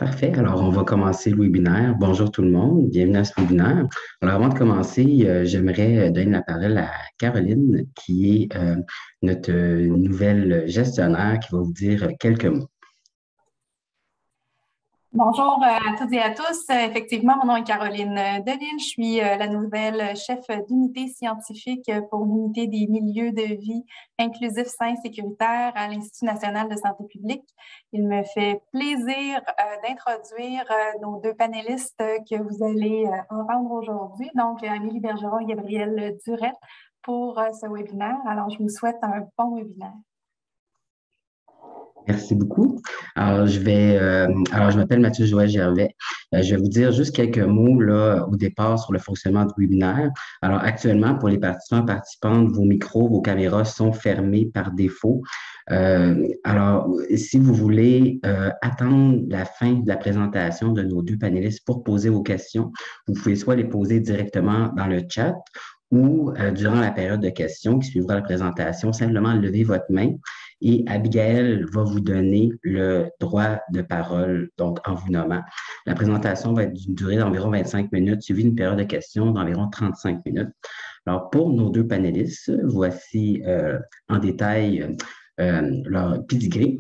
Parfait. Alors, on va commencer le webinaire. Bonjour tout le monde. Bienvenue à ce webinaire. Alors, avant de commencer, j'aimerais donner la parole à Caroline, qui est notre nouvelle gestionnaire, qui va vous dire quelques mots. Bonjour à toutes et à tous. Effectivement, mon nom est Caroline Delisle. Je suis la nouvelle chef d'unité scientifique pour l'unité des milieux de vie inclusifs, sains et sécuritaires à l'Institut national de santé publique. Il me fait plaisir d'introduire nos deux panélistes que vous allez entendre aujourd'hui, donc Amélie Bergeron et Gabrielle Durette, pour ce webinaire. Alors, je vous souhaite un bon webinaire. Merci beaucoup. Alors, je m'appelle Mathieu Joël Gervais. Je vais vous dire juste quelques mots là, au départ sur le fonctionnement du webinaire. Alors, actuellement, pour les participantes, vos micros, vos caméras sont fermés par défaut. Alors, si vous voulez attendre la fin de la présentation de nos deux panélistes pour poser vos questions, vous pouvez soit les poser directement dans le chat ou durant la période de questions qui suivra la présentation, simplement lever votre main. Et Abigail va vous donner le droit de parole, donc en vous nommant. La présentation va être d'une durée d'environ 25 minutes, suivie d'une période de questions d'environ 35 minutes. Alors, pour nos deux panélistes, voici en détail leur pedigree.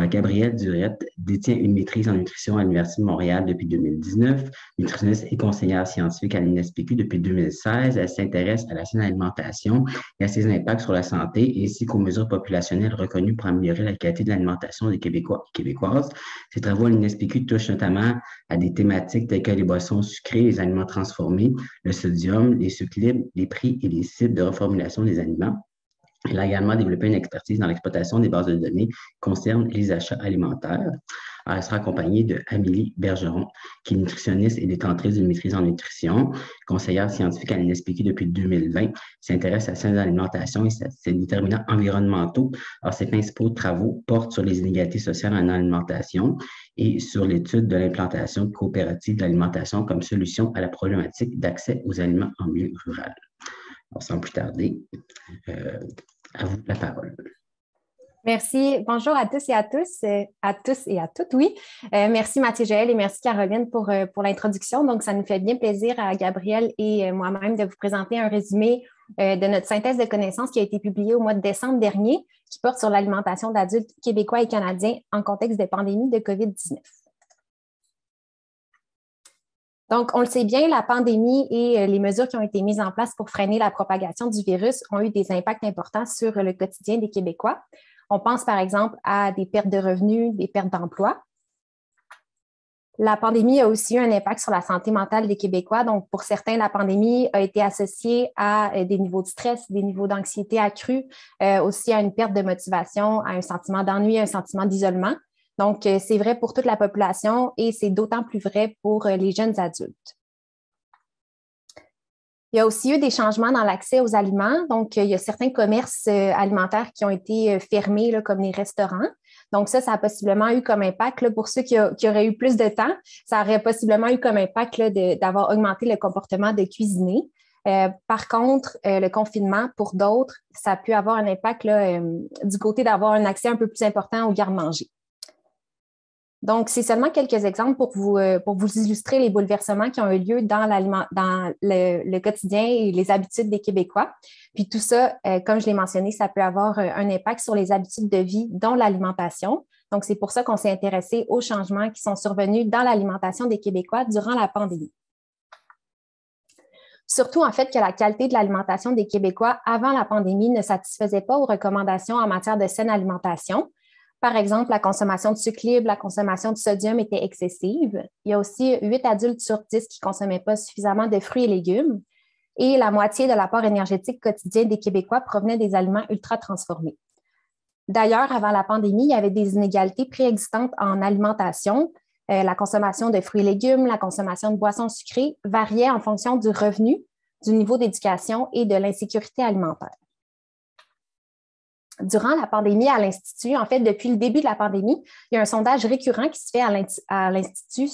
Gabrielle Durette détient une maîtrise en nutrition à l'Université de Montréal depuis 2019, nutritionniste et conseillère scientifique à l'INSPQ depuis 2016. Elle s'intéresse à la saine alimentation et à ses impacts sur la santé, ainsi qu'aux mesures populationnelles reconnues pour améliorer la qualité de l'alimentation des Québécois et Québécoises. Ses travaux à l'INSPQ touchent notamment à des thématiques telles que les boissons sucrées, les aliments transformés, le sodium, les sucres libres, les prix et les cibles de reformulation des aliments. Elle a également développé une expertise dans l'exploitation des bases de données qui concernent les achats alimentaires. Alors, elle sera accompagnée de Amélie Bergeron, qui est nutritionniste et détentrice d'une maîtrise en nutrition, conseillère scientifique à l'INSPQ depuis 2020, s'intéresse à la saine alimentation et ses déterminants environnementaux. Alors, ses principaux travaux portent sur les inégalités sociales en alimentation et sur l'étude de l'implantation de coopératives d'alimentation comme solution à la problématique d'accès aux aliments en milieu rural. Alors, sans plus tarder, à vous la parole. Merci. Bonjour à tous et à toutes, oui. Merci Mathieu Joël et merci Caroline pour l'introduction. Donc, ça nous fait bien plaisir à Gabrielle et moi-même de vous présenter un résumé de notre synthèse de connaissances qui a été publiée au mois de décembre dernier, qui porte sur l'alimentation d'adultes québécois et canadiens en contexte de pandémie de COVID-19. Donc, on le sait bien, la pandémie et les mesures qui ont été mises en place pour freiner la propagation du virus ont eu des impacts importants sur le quotidien des Québécois. On pense par exemple à des pertes de revenus, des pertes d'emploi. La pandémie a aussi eu un impact sur la santé mentale des Québécois. Donc, pour certains, la pandémie a été associée à des niveaux de stress, des niveaux d'anxiété accrus, aussi à une perte de motivation, à un sentiment d'ennui, un sentiment d'isolement. Donc, c'est vrai pour toute la population et c'est d'autant plus vrai pour les jeunes adultes. Il y a aussi eu des changements dans l'accès aux aliments. Donc, il y a certains commerces alimentaires qui ont été fermés, là, comme les restaurants. Donc, ça a possiblement eu comme impact, là, pour ceux qui auraient eu plus de temps, ça aurait possiblement eu comme impact là, d'avoir augmenté le comportement de cuisiner. Par contre, le confinement, pour d'autres, ça a pu avoir un impact là, du côté d'avoir un accès un peu plus important aux garde-manger. Donc, c'est seulement quelques exemples pour vous illustrer les bouleversements qui ont eu lieu dans le quotidien et les habitudes des Québécois. Puis tout ça, comme je l'ai mentionné, ça peut avoir un impact sur les habitudes de vie, dont l'alimentation. Donc, c'est pour ça qu'on s'est intéressé aux changements qui sont survenus dans l'alimentation des Québécois durant la pandémie. Surtout, en fait, que la qualité de l'alimentation des Québécois avant la pandémie ne satisfaisait pas aux recommandations en matière de saine alimentation. Par exemple, la consommation de sucre libre, la consommation de sodium était excessive. Il y a aussi 8 adultes sur 10 qui ne consommaient pas suffisamment de fruits et légumes. Et la moitié de l'apport énergétique quotidien des Québécois provenait des aliments ultra transformés. D'ailleurs, avant la pandémie, il y avait des inégalités préexistantes en alimentation. La consommation de fruits et légumes, la consommation de boissons sucrées variait en fonction du revenu, du niveau d'éducation et de l'insécurité alimentaire. Durant la pandémie à l'Institut, en fait, depuis le début de la pandémie, il y a un sondage récurrent qui se fait à l'Institut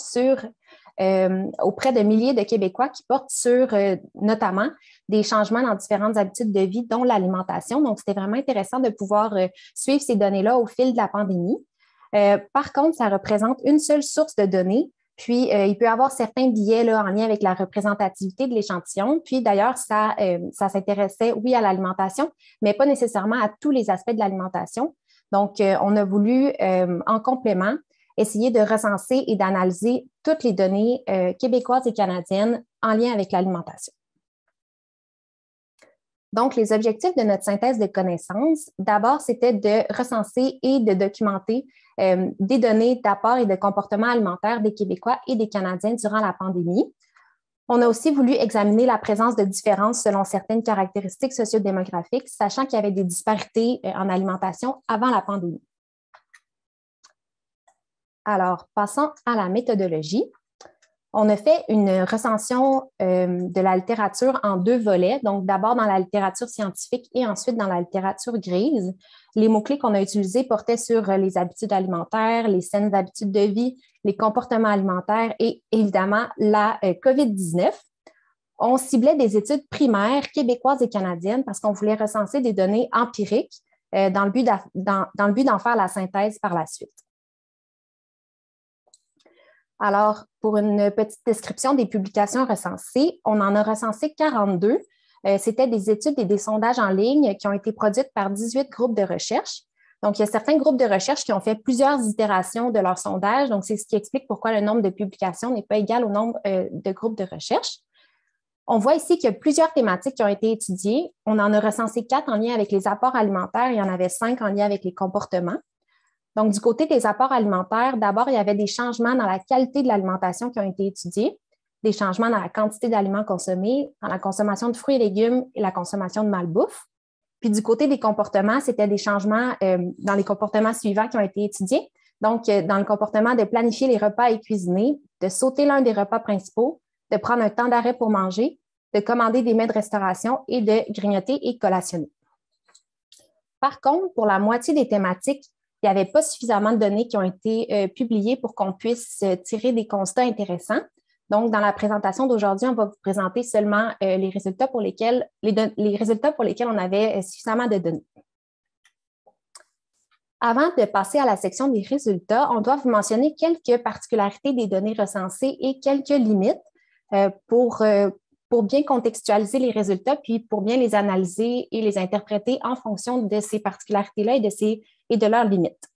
auprès de milliers de Québécois qui porte sur notamment des changements dans différentes habitudes de vie, dont l'alimentation. Donc, c'était vraiment intéressant de pouvoir suivre ces données-là au fil de la pandémie. Par contre, ça représente une seule source de données. Puis, il peut y avoir certains biais là, en lien avec la représentativité de l'échantillon. Puis, d'ailleurs, ça s'intéressait, oui, à l'alimentation, mais pas nécessairement à tous les aspects de l'alimentation. Donc, on a voulu, en complément, essayer de recenser et d'analyser toutes les données québécoises et canadiennes en lien avec l'alimentation. Donc, les objectifs de notre synthèse de connaissances, d'abord, c'était de recenser et de documenter des données d'apport et de comportement alimentaire des Québécois et des Canadiens durant la pandémie. On a aussi voulu examiner la présence de différences selon certaines caractéristiques sociodémographiques, sachant qu'il y avait des disparités en alimentation avant la pandémie. Alors, passons à la méthodologie. On a fait une recension de la littérature en 2 volets, donc d'abord dans la littérature scientifique et ensuite dans la littérature grise. Les mots-clés qu'on a utilisés portaient sur les habitudes alimentaires, les saines habitudes de vie, les comportements alimentaires et évidemment la COVID-19. On ciblait des études primaires québécoises et canadiennes parce qu'on voulait recenser des données empiriques dans le but d'en faire la synthèse par la suite. Alors, pour une petite description des publications recensées, on en a recensé 42. C'était des études et des sondages en ligne qui ont été produites par 18 groupes de recherche. Donc, il y a certains groupes de recherche qui ont fait plusieurs itérations de leur sondage. Donc, c'est ce qui explique pourquoi le nombre de publications n'est pas égal au nombre de groupes de recherche. On voit ici qu'il y a plusieurs thématiques qui ont été étudiées. On en a recensé 4 en lien avec les apports alimentaires. Il y en avait 5 en lien avec les comportements. Donc, du côté des apports alimentaires, d'abord, il y avait des changements dans la qualité de l'alimentation qui ont été étudiés, des changements dans la quantité d'aliments consommés, dans la consommation de fruits et légumes et la consommation de malbouffe. Puis, du côté des comportements, c'était des changements dans les comportements suivants qui ont été étudiés. Donc, dans le comportement de planifier les repas et cuisiner, de sauter l'un des repas principaux, de prendre un temps d'arrêt pour manger, de commander des mets de restauration et de grignoter et collationner. Par contre, pour la moitié des thématiques, il n'y avait pas suffisamment de données qui ont été publiées pour qu'on puisse tirer des constats intéressants. Donc, dans la présentation d'aujourd'hui, on va vous présenter seulement les résultats pour lesquels on avait suffisamment de données. Avant de passer à la section des résultats, on doit vous mentionner quelques particularités des données recensées et quelques limites pour bien contextualiser les résultats, puis pour bien les analyser et les interpréter en fonction de ces particularités-là et de leurs limites.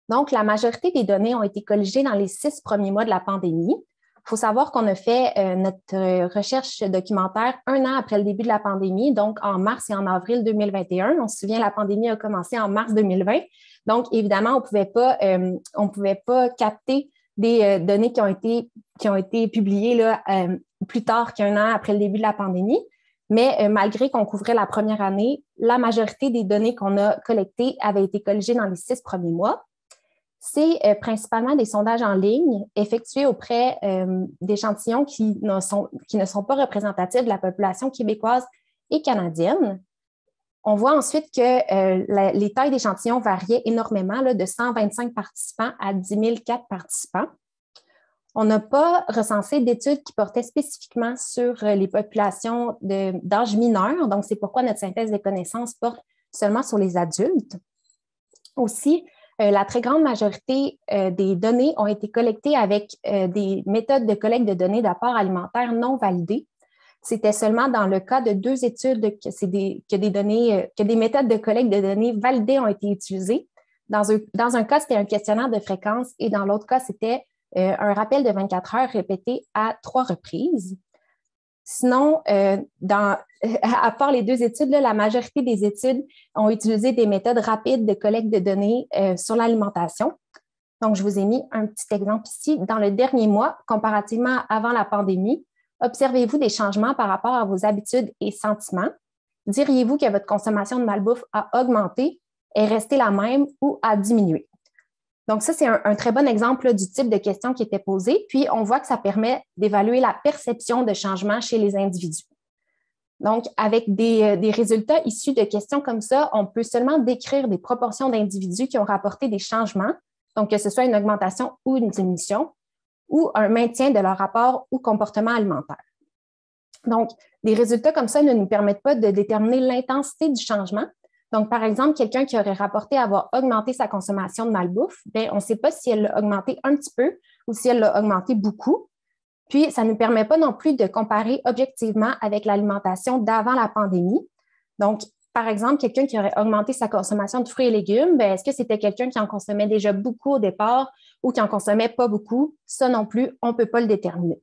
Donc, la majorité des données ont été colligées dans les 6 premiers mois de la pandémie. Il faut savoir qu'on a fait notre recherche documentaire 1 an après le début de la pandémie, donc en mars et en avril 2021. On se souvient, la pandémie a commencé en mars 2020. Donc, évidemment, on ne pouvait pas capter des données qui ont été publiées là, plus tard qu'1 an après le début de la pandémie. Mais malgré qu'on couvrait la première année, la majorité des données qu'on a collectées avaient été colligées dans les 6 premiers mois. C'est principalement des sondages en ligne effectués auprès d'échantillons qui ne sont pas représentatifs de la population québécoise et canadienne. On voit ensuite que les tailles d'échantillons variaient énormément, là, de 125 participants à 10 004 participants. On n'a pas recensé d'études qui portaient spécifiquement sur les populations d'âge mineur, donc c'est pourquoi notre synthèse des connaissances porte seulement sur les adultes. Aussi, la très grande majorité des données ont été collectées avec des méthodes de collecte de données d'apport alimentaire non validées. C'était seulement dans le cas de 2 études que des méthodes de collecte de données validées ont été utilisées. Dans un cas, c'était un questionnaire de fréquence et dans l'autre cas, c'était un rappel de 24 heures répété à 3 reprises. Sinon, à part les 2 études, là, la majorité des études ont utilisé des méthodes rapides de collecte de données sur l'alimentation. Donc, je vous ai mis un petit exemple ici. Dans le dernier mois, comparativement avant la pandémie, observez-vous des changements par rapport à vos habitudes et sentiments? Diriez-vous que votre consommation de malbouffe a augmenté, est restée la même ou a diminué? Donc, ça, c'est un très bon exemple là, du type de questions qui étaient posées. Puis, on voit que ça permet d'évaluer la perception de changement chez les individus. Donc, avec des résultats issus de questions comme ça, on peut seulement décrire des proportions d'individus qui ont rapporté des changements, donc que ce soit une augmentation ou une diminution, ou un maintien de leur rapport ou comportement alimentaire. Donc, des résultats comme ça ne nous permettent pas de déterminer l'intensité du changement. Donc, par exemple, quelqu'un qui aurait rapporté avoir augmenté sa consommation de malbouffe, bien, on ne sait pas si elle l'a augmenté un petit peu ou si elle l'a augmenté beaucoup. Puis, ça ne nous permet pas non plus de comparer objectivement avec l'alimentation d'avant la pandémie. Donc, par exemple, quelqu'un qui aurait augmenté sa consommation de fruits et légumes, bien, est-ce que c'était quelqu'un qui en consommait déjà beaucoup au départ ou qui en consommait pas beaucoup? Ça non plus, on ne peut pas le déterminer.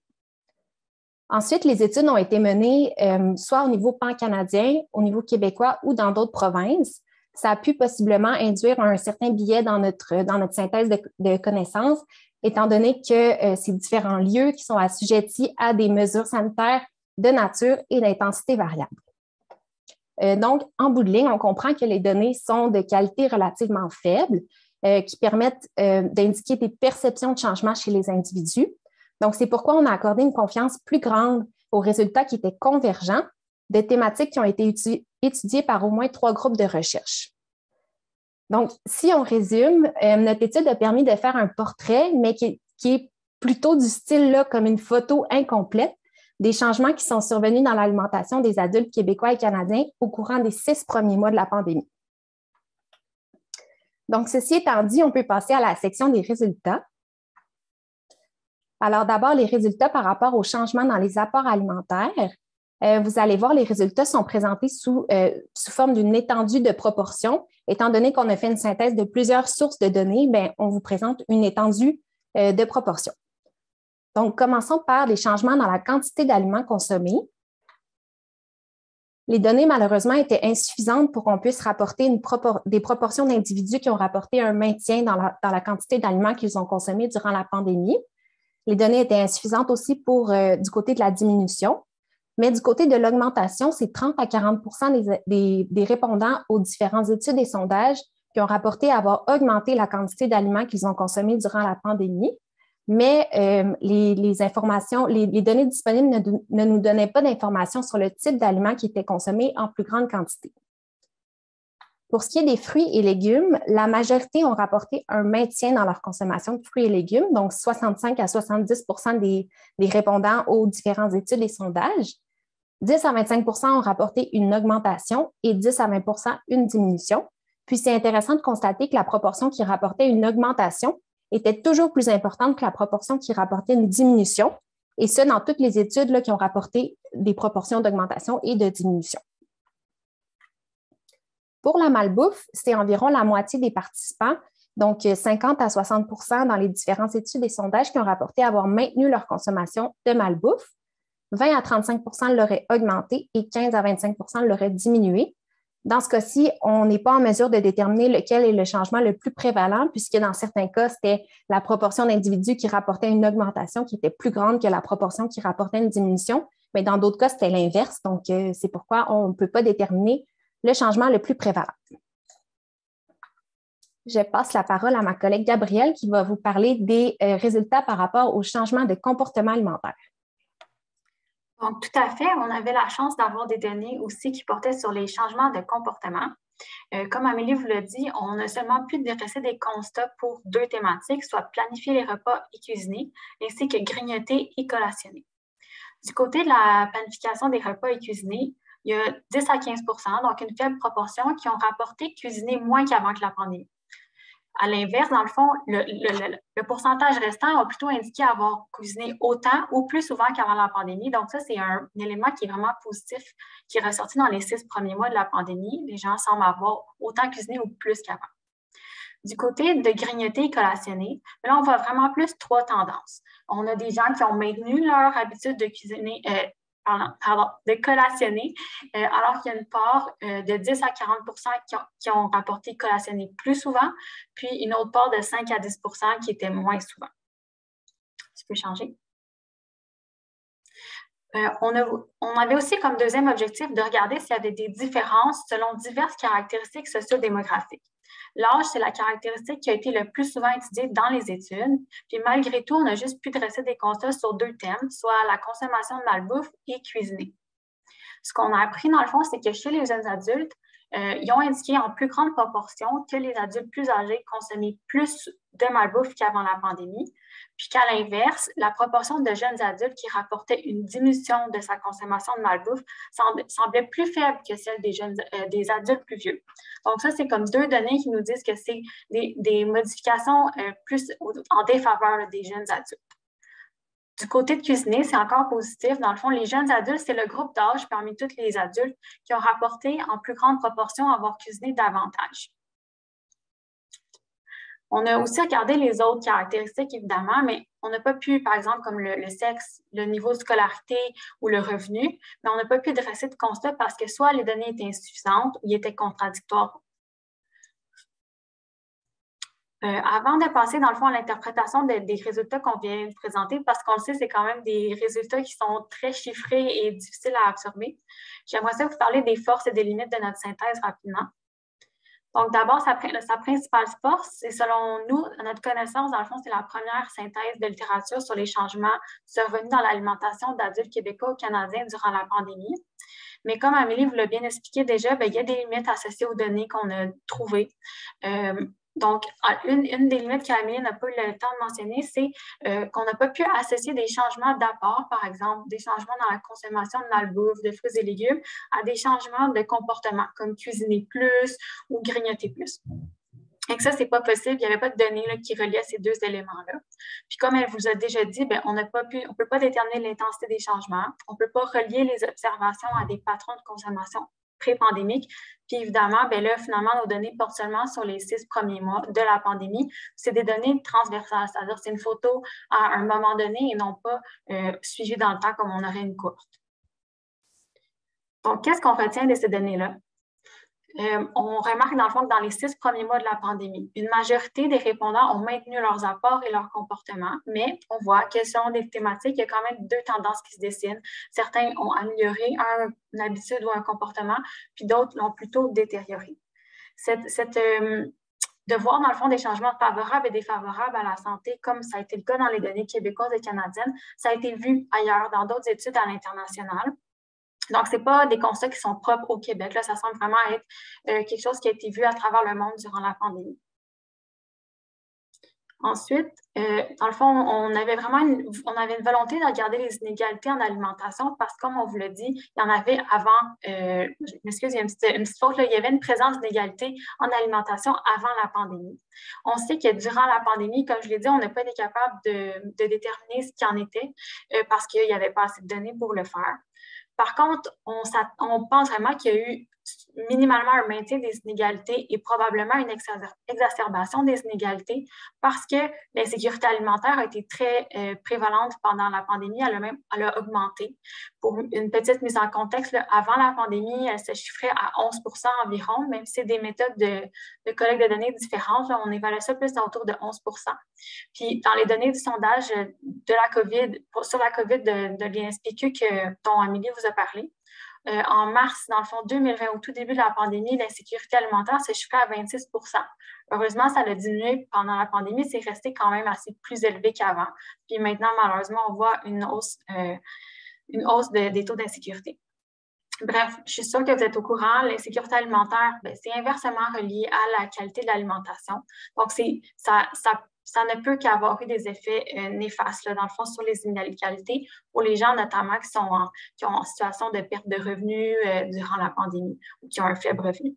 Ensuite, les études ont été menées soit au niveau pan-canadien, au niveau québécois ou dans d'autres provinces. Ça a pu possiblement induire un certain biais dans notre synthèse de connaissances, étant donné que ces différents lieux qui sont assujettis à des mesures sanitaires de nature et d'intensité variable. Donc, en bout de ligne, on comprend que les données sont de qualité relativement faible, qui permettent d'indiquer des perceptions de changement chez les individus. Donc, c'est pourquoi on a accordé une confiance plus grande aux résultats qui étaient convergents de thématiques qui ont été étudiées par au moins 3 groupes de recherche. Donc, si on résume, notre étude a permis de faire un portrait, mais qui est plutôt du style là, comme une photo incomplète des changements qui sont survenus dans l'alimentation des adultes québécois et canadiens au courant des 6 premiers mois de la pandémie. Donc, ceci étant dit, on peut passer à la section des résultats. Alors, d'abord, les résultats par rapport aux changements dans les apports alimentaires. Vous allez voir, les résultats sont présentés sous forme d'une étendue de proportions. Étant donné qu'on a fait une synthèse de plusieurs sources de données, bien, on vous présente une étendue de proportions. Donc, commençons par les changements dans la quantité d'aliments consommés. Les données, malheureusement, étaient insuffisantes pour qu'on puisse rapporter des proportions d'individus qui ont rapporté un maintien dans la quantité d'aliments qu'ils ont consommés durant la pandémie. Les données étaient insuffisantes aussi du côté de la diminution. Mais du côté de l'augmentation, c'est 30 à 40 des répondants aux différentes études et sondages qui ont rapporté avoir augmenté la quantité d'aliments qu'ils ont consommés durant la pandémie. Mais les informations, les données disponibles ne nous donnaient pas d'informations sur le type d'aliments qui étaient consommés en plus grande quantité. Pour ce qui est des fruits et légumes, la majorité ont rapporté un maintien dans leur consommation de fruits et légumes, donc 65 à 70 des répondants aux différentes études et sondages. 10 à 25 ont rapporté une augmentation et 10 à 20 une diminution. Puis, c'est intéressant de constater que la proportion qui rapportait une augmentation était toujours plus importante que la proportion qui rapportait une diminution, et ce, dans toutes les études là, qui ont rapporté des proportions d'augmentation et de diminution. Pour la malbouffe, c'est environ la moitié des participants, donc 50 à 60 dans les différentes études et sondages qui ont rapporté avoir maintenu leur consommation de malbouffe. 20 à 35 l'auraient augmenté et 15 à 25 l'auraient diminué. Dans ce cas-ci, on n'est pas en mesure de déterminer lequel est le changement le plus prévalent, puisque dans certains cas, c'était la proportion d'individus qui rapportaient une augmentation qui était plus grande que la proportion qui rapportait une diminution. Mais dans d'autres cas, c'était l'inverse. Donc, c'est pourquoi on ne peut pas déterminer le changement le plus prévalent. Je passe la parole à ma collègue Gabrielle qui va vous parler des résultats par rapport au changement de comportement alimentaire. Donc, tout à fait, on avait la chance d'avoir des données aussi qui portaient sur les changements de comportement. Comme Amélie vous l'a dit, on a seulement pu dresser des constats pour 2 thématiques, soit planifier les repas et cuisiner, ainsi que grignoter et collationner. Du côté de la planification des repas et cuisiner, il y a 10 à 15 donc une faible proportion, qui ont rapporté cuisiner moins qu'avant que la pandémie. À l'inverse, dans le fond, le pourcentage restant a plutôt indiqué avoir cuisiné autant ou plus souvent qu'avant la pandémie. Donc, ça, c'est un élément qui est vraiment positif, qui est ressorti dans les 6 premiers mois de la pandémie. Les gens semblent avoir autant cuisiné ou plus qu'avant. Du côté de grignoter et collationner, là, on voit vraiment plus 3 tendances. On a des gens qui ont maintenu leur habitude de cuisiner, de collationner, alors qu'il y a une part de 10 à 40 qui ont rapporté collationner plus souvent, puis une autre part de 5 à 10 qui était moins souvent. Tu peux changer. On avait aussi comme deuxième objectif de regarder s'il y avait des différences selon diverses caractéristiques socio-démographiques. L'âge, c'est la caractéristique qui a été le plus souvent étudiée dans les études. Puis malgré tout, on a juste pu dresser des constats sur 2 thèmes, soit la consommation de malbouffe et cuisiner. Ce qu'on a appris, dans le fond, c'est que chez les jeunes adultes, ils ont indiqué en plus grande proportion que les adultes plus âgés consommaient plus de malbouffe qu'avant la pandémie, puis qu'à l'inverse, la proportion de jeunes adultes qui rapportaient une diminution de sa consommation de malbouffe semblait plus faible que celle des adultes plus vieux. Donc ça, c'est comme deux données qui nous disent que c'est des modifications plus en défaveur des jeunes adultes. Du côté de cuisiner, c'est encore positif. Dans le fond, les jeunes adultes, c'est le groupe d'âge parmi tous les adultes qui ont rapporté en plus grande proportion avoir cuisiné davantage. On a aussi regardé les autres caractéristiques, évidemment, mais on n'a pas pu, par exemple, comme le sexe, le niveau de scolarité ou le revenu, mais on n'a pas pu dresser de constat parce que soit les données étaient insuffisantes ou ils étaient contradictoires. Avant de passer, dans le fond, à l'interprétation des résultats qu'on vient de présenter, parce qu'on le sait, c'est quand même des résultats qui sont très chiffrés et difficiles à absorber, j'aimerais ça vous parler des forces et des limites de notre synthèse rapidement. Donc, d'abord, sa principale force, c'est selon nous, à notre connaissance, dans le fond, c'est la première synthèse de littérature sur les changements survenus dans l'alimentation d'adultes québécois ou canadiens durant la pandémie. Mais comme Amélie vous l'a bien expliqué déjà, bien, il y a des limites associées aux données qu'on a trouvées. Donc, une des limites qu'Amélie n'a pas eu le temps de mentionner, c'est qu'on n'a pas pu associer des changements d'apport, par exemple, des changements dans la consommation de malbouffe, de fruits et légumes, à des changements de comportement, comme cuisiner plus ou grignoter plus. Et que ça, c'est pas possible. Il n'y avait pas de données là, qui reliaient ces deux éléments-là. Puis comme elle vous a déjà dit, bien, on ne peut pas déterminer l'intensité des changements. On ne peut pas relier les observations à des patrons de consommation pré-pandémique. Puis évidemment, bien là, finalement, nos données portent seulement sur les 6 premiers mois de la pandémie. C'est des données transversales, c'est-à-dire c'est une photo à un moment donné et non pas suivie dans le temps comme on aurait une courbe. Donc, qu'est-ce qu'on retient de ces données-là? On remarque dans le fond que dans les 6 premiers mois de la pandémie, une majorité des répondants ont maintenu leurs apports et leurs comportements, mais on voit que selon des thématiques, il y a quand même deux tendances qui se dessinent. Certains ont amélioré une habitude ou un comportement, puis d'autres l'ont plutôt détérioré. De voir dans le fond des changements favorables et défavorables à la santé, comme ça a été le cas dans les données québécoises et canadiennes, ça a été vu ailleurs dans d'autres études à l'international. Donc, ce n'est pas des constats qui sont propres au Québec. Là, ça semble vraiment être quelque chose qui a été vu à travers le monde durant la pandémie. Ensuite, dans le fond, on avait une volonté de regarder les inégalités en alimentation parce que, comme on vous l'a dit, il y en avait avant, je m'excuse, il y a une petite faute, là, il y avait une présence d'inégalités en alimentation avant la pandémie. On sait que durant la pandémie, comme je l'ai dit, on n'a pas été capable de déterminer ce qu'il en était parce qu'il n'y avait pas assez de données pour le faire. Par contre, on pense vraiment qu'il y a eu minimalement un maintien des inégalités et probablement une exacerbation des inégalités parce que l'insécurité alimentaire a été très prévalente pendant la pandémie. Elle a augmenté. Pour une petite mise en contexte, là, avant la pandémie, elle se chiffrait à 11 % environ, même si c'est des méthodes de collecte de données différentes. Là, on évalue ça plus autour de 11 %. Puis, dans les données du sondage de la COVID, sur la COVID de l'INSPQ dont Amélie vous a parlé, en mars, dans le fond, 2020, au tout début de la pandémie, l'insécurité alimentaire s'est chiffrée à 26 %. Heureusement, ça a diminué pendant la pandémie, c'est resté quand même assez plus élevé qu'avant. Puis maintenant, malheureusement, on voit une hausse des taux d'insécurité. Bref, je suis sûre que vous êtes au courant, l'insécurité alimentaire, c'est inversement relié à la qualité de l'alimentation. Donc, ça ne peut qu'avoir eu des effets néfastes, là, dans le fond, sur les inégalités pour les gens, notamment qui ont en situation de perte de revenus durant la pandémie ou qui ont un faible revenu.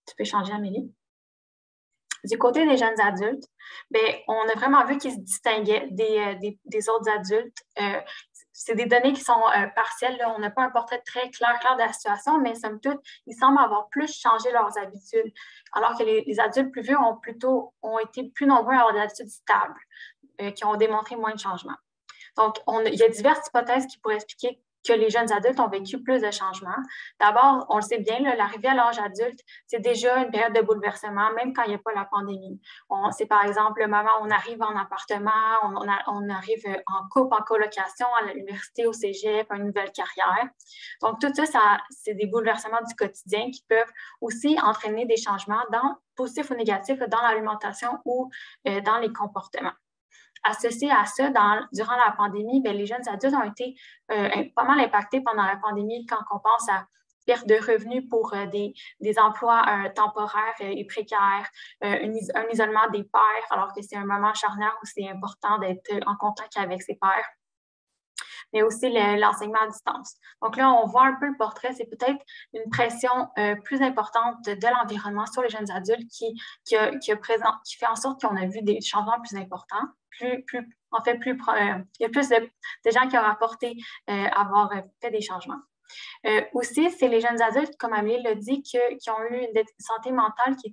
Tu peux changer, Amélie? Du côté des jeunes adultes, on a vraiment vu qu'ils se distinguaient des autres adultes. C'est des données qui sont partielles. Là. On n'a pas un portrait très clair de la situation, mais somme toute, ils semblent avoir plus changé leurs habitudes, alors que les adultes plus vieux ont été plus nombreux à avoir des habitudes stables, qui ont démontré moins de changements. Donc, il y a diverses hypothèses qui pourraient expliquer que les jeunes adultes ont vécu plus de changements. D'abord, on le sait bien, l'arrivée à l'âge adulte, c'est déjà une période de bouleversement, même quand il n'y a pas la pandémie. C'est par exemple le moment où on arrive en appartement, on arrive en couple, en colocation, à l'université, au cégep, à une nouvelle carrière. Donc, tout ça, c'est des bouleversements du quotidien qui peuvent aussi entraîner des changements positifs ou négatifs dans l'alimentation ou dans les comportements. Associé à ça, durant la pandémie, les jeunes adultes ont été pas mal impactés pendant la pandémie quand on pense à perte de revenus pour des emplois temporaires et précaires, un isolement des pairs, alors que c'est un moment charnière où c'est important d'être en contact avec ses pairs, mais aussi l'enseignement à distance. Donc là, on voit un peu le portrait, c'est peut-être une pression plus importante de l'environnement sur les jeunes adultes qui fait en sorte qu'on a vu des changements plus importants, il y a plus de gens qui ont rapporté avoir fait des changements. Aussi, c'est les jeunes adultes, comme Amélie l'a dit, qui ont eu une santé mentale qui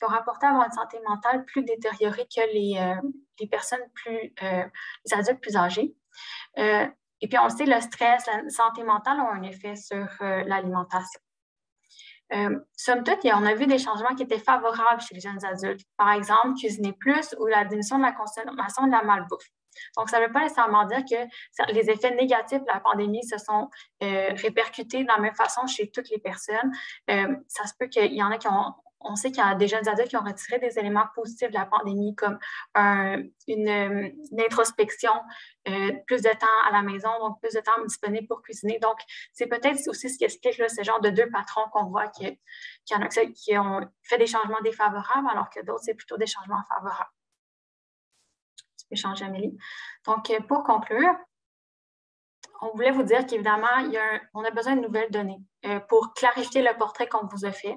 ont rapporté avoir une santé mentale plus détériorée que les personnes les adultes plus âgés. Et puis, on le sait, le stress, la santé mentale ont un effet sur l'alimentation. Somme toute, on a vu des changements qui étaient favorables chez les jeunes adultes. Par exemple, cuisiner plus ou la diminution de la consommation de la malbouffe. Donc, ça ne veut pas nécessairement dire que les effets négatifs de la pandémie se sont répercutés de la même façon chez toutes les personnes. Ça se peut qu'il y en a on sait qu'il y a des jeunes adultes qui ont retiré des éléments positifs de la pandémie, comme une introspection, plus de temps à la maison, donc plus de temps disponible pour cuisiner. Donc, c'est peut-être aussi ce qui explique là, ce genre de deux patrons qu'on voit qu'il y en a qui ont fait des changements défavorables, alors que d'autres, c'est plutôt des changements favorables. Tu peux changer, Amélie. Donc, pour conclure, on voulait vous dire qu'évidemment, on a besoin de nouvelles données pour clarifier le portrait qu'on vous a fait.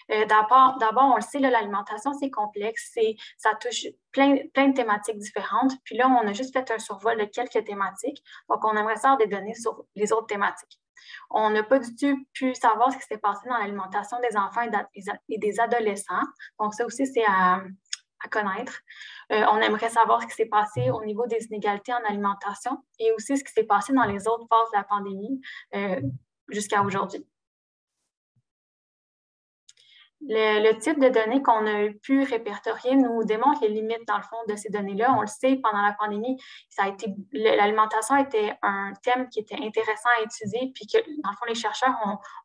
D'abord, on le sait, l'alimentation, c'est complexe, ça touche plein de thématiques différentes. Puis là, on a juste fait un survol de quelques thématiques. Donc, on aimerait savoir des données sur les autres thématiques. On n'a pas du tout pu savoir ce qui s'est passé dans l'alimentation des enfants et des adolescents. Donc, ça aussi, c'est à connaître. On aimerait savoir ce qui s'est passé au niveau des inégalités en alimentation et aussi ce qui s'est passé dans les autres phases de la pandémie jusqu'à aujourd'hui. Le type de données qu'on a pu répertorier nous démontre les limites, dans le fond, de ces données-là. On le sait, pendant la pandémie, l'alimentation était un thème qui était intéressant à étudier, puis que, dans le fond, les chercheurs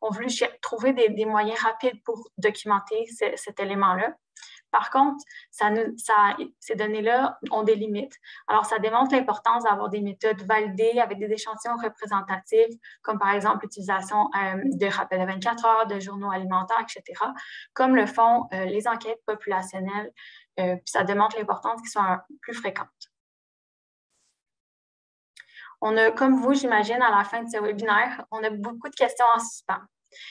ont voulu trouver des moyens rapides pour documenter cet élément-là. Par contre, ces données-là ont des limites. Alors, ça démontre l'importance d'avoir des méthodes validées avec des échantillons représentatifs, comme par exemple l'utilisation de rappels de 24 heures, de journaux alimentaires, etc., comme le font les enquêtes populationnelles. Puis ça démontre l'importance qu'elles soient plus fréquentes. On a, comme vous, j'imagine, à la fin de ce webinaire, on a beaucoup de questions en suspens.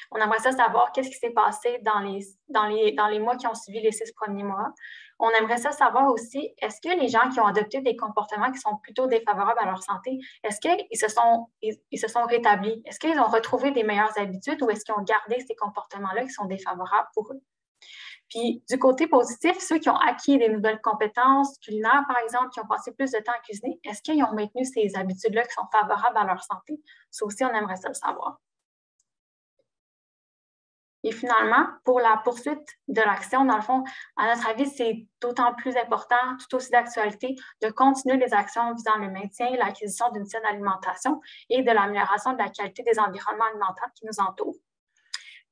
On aimerait savoir qu'est-ce qui s'est passé dans les mois qui ont suivi les 6 premiers mois. On aimerait savoir aussi, est-ce que les gens qui ont adopté des comportements qui sont plutôt défavorables à leur santé, est-ce qu'ils se sont rétablis? Est-ce qu'ils ont retrouvé des meilleures habitudes ou est-ce qu'ils ont gardé ces comportements-là qui sont défavorables pour eux? Puis, du côté positif, ceux qui ont acquis des nouvelles compétences culinaires, par exemple, qui ont passé plus de temps à cuisiner, est-ce qu'ils ont maintenu ces habitudes-là qui sont favorables à leur santé? Ça aussi, on aimerait le savoir. Et finalement, pour la poursuite de l'action, dans le fond, à notre avis, c'est d'autant plus important, tout aussi d'actualité, de continuer les actions visant le maintien et l'acquisition d'une saine alimentation et de l'amélioration de la qualité des environnements alimentaires qui nous entourent.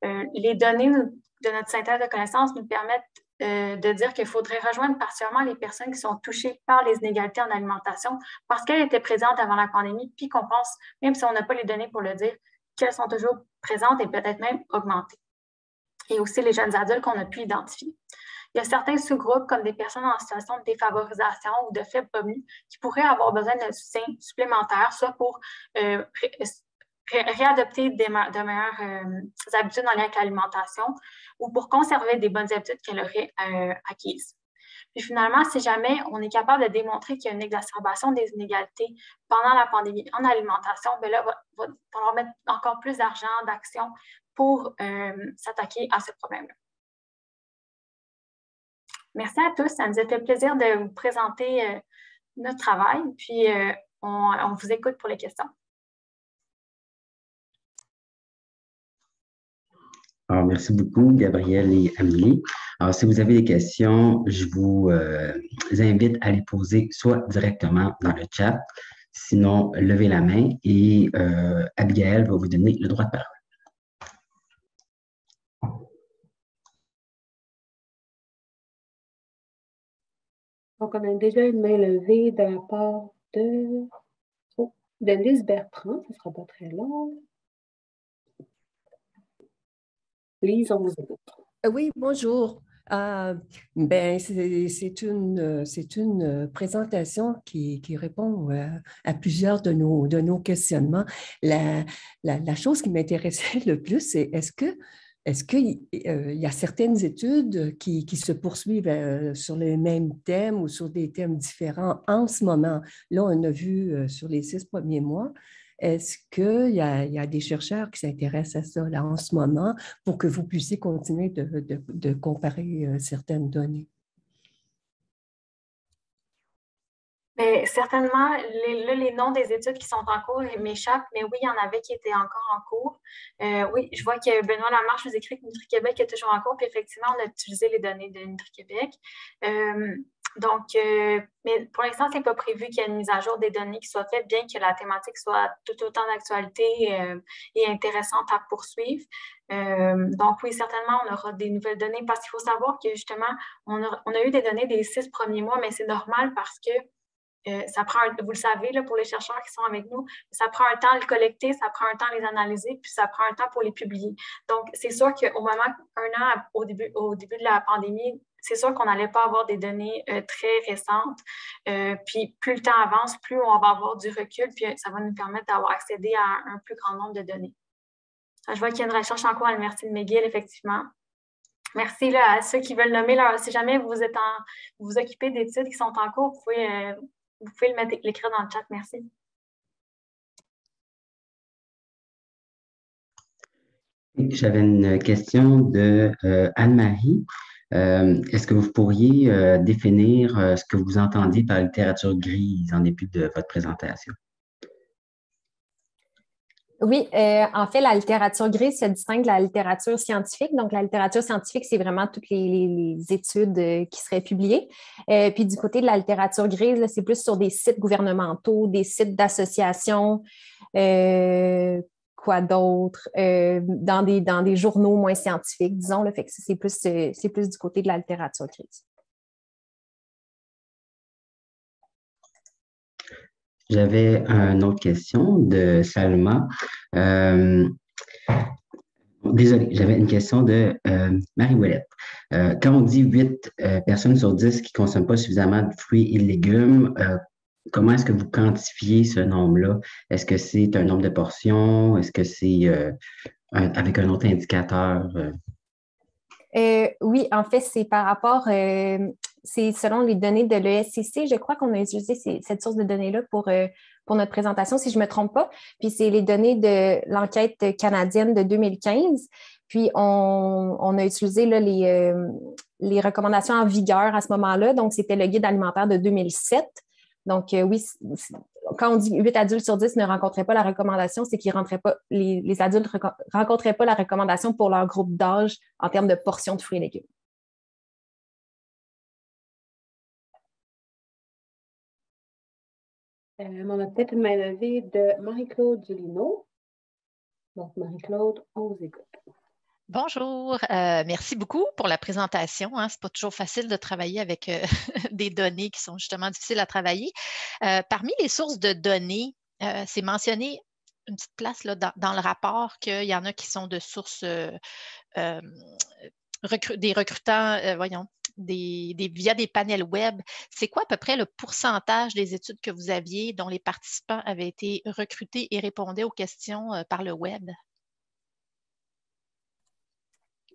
Les données de notre synthèse de connaissances nous permettent de dire qu'il faudrait rejoindre particulièrement les personnes qui sont touchées par les inégalités en alimentation parce qu'elles étaient présentes avant la pandémie, puis qu'on pense, même si on n'a pas les données pour le dire, qu'elles sont toujours présentes et peut-être même augmentées. Et aussi les jeunes adultes qu'on a pu identifier. Il y a certains sous-groupes, comme des personnes en situation de défavorisation ou de faible revenu, qui pourraient avoir besoin d'un soutien supplémentaire, soit pour réadopter de meilleures habitudes en lien avec l'alimentation ou pour conserver des bonnes habitudes qu'elle aurait acquises. Puis finalement, si jamais on est capable de démontrer qu'il y a une exacerbation des inégalités pendant la pandémie en alimentation, bien là, il va falloir mettre encore plus d'argent, d'action pour s'attaquer à ce problème-là. Merci à tous. Ça nous a fait plaisir de vous présenter notre travail. Puis, on vous écoute pour les questions. Alors, merci beaucoup, Gabrielle et Amélie. Alors, si vous avez des questions, je vous invite à les poser soit directement dans le chat, sinon, levez la main et Abigail va vous donner le droit de parole. Donc, on a déjà une main levée de la part de Lise Bertrand. Ce ne sera pas très long. Lise, on vous écoute. Oui, bonjour. C'est une présentation qui répond à plusieurs de nos questionnements. La chose qui m'intéressait le plus, c'est est-ce qu'il y a certaines études qui se poursuivent sur les mêmes thèmes ou sur des thèmes différents en ce moment? Là, on a vu sur les 6 premiers mois. Est-ce qu'il y a des chercheurs qui s'intéressent à ça là, en ce moment pour que vous puissiez continuer de comparer certaines données? Mais certainement, les noms des études qui sont en cours m'échappent, mais oui, il y en avait qui étaient encore en cours. Oui, je vois que Benoît Lamarche nous écrit que Nutri-Québec est toujours en cours, puis effectivement, on a utilisé les données de Nutri-Québec. Mais pour l'instant, ce n'est pas prévu qu'il y ait une mise à jour des données qui soit faite, bien que la thématique soit tout autant d'actualité et intéressante à poursuivre. Donc oui, certainement, on aura des nouvelles données parce qu'il faut savoir que justement, on a eu des données des 6 premiers mois, mais c'est normal parce que ça prend, vous le savez, là, pour les chercheurs qui sont avec nous, ça prend un temps à le collecter, ça prend un temps à les analyser, puis ça prend un temps pour les publier. Donc, c'est sûr qu'au moment, au début de la pandémie, c'est sûr qu'on n'allait pas avoir des données très récentes. Puis, plus le temps avance, plus on va avoir du recul, puis ça va nous permettre d'avoir accédé à un plus grand nombre de données. Je vois qu'il y a une recherche en cours à l'Université de McGill, effectivement. Merci là, à ceux qui veulent nommer si jamais vous vous occupez d'études qui sont en cours, vous pouvez l'écrire dans le chat. Merci. J'avais une question de Anne-Marie. Est-ce que vous pourriez définir ce que vous entendiez par littérature grise en début de votre présentation? Oui, en fait, la littérature grise se distingue de la littérature scientifique. Donc, la littérature scientifique, c'est vraiment toutes les études qui seraient publiées. Puis du côté de la littérature grise, là, c'est plus sur des sites gouvernementaux, des sites d'associations, quoi d'autre, dans des journaux moins scientifiques, disons. Là, fait que c'est plus du côté de la littérature grise. J'avais une autre question de Salma. Désolé, j'avais une question de Marie-Ouellette. Quand on dit 8 personnes sur 10 qui ne consomment pas suffisamment de fruits et légumes, comment est-ce que vous quantifiez ce nombre-là? Est-ce que c'est un nombre de portions? Est-ce que c'est avec un autre indicateur? Oui, en fait, c'est par rapport, c'est selon les données de l'ESCC. Je crois qu'on a utilisé cette source de données-là pour notre présentation, si je ne me trompe pas. Puis c'est les données de l'enquête canadienne de 2015. Puis on a utilisé là, les recommandations en vigueur à ce moment-là. Donc, c'était le guide alimentaire de 2007. Donc, oui, quand on dit 8 adultes sur 10 ne rencontraient pas la recommandation, c'est qu'ils rentraient pas, les adultes ne rencontraient pas la recommandation pour leur groupe d'âge en termes de portions de fruits et légumes. On a peut-être une main levée de Marie-Claude Dulino. Donc, Marie-Claude, on vous écoute. Bonjour, merci beaucoup pour la présentation. Ce n'est pas toujours facile de travailler avec des données qui sont justement difficiles à travailler. Parmi les sources de données, c'est mentionné une petite place là, dans le rapport qu'il y en a qui sont de sources des recrutants, via des panels web. C'est quoi à peu près le pourcentage des études que vous aviez dont les participants avaient été recrutés et répondaient aux questions par le web?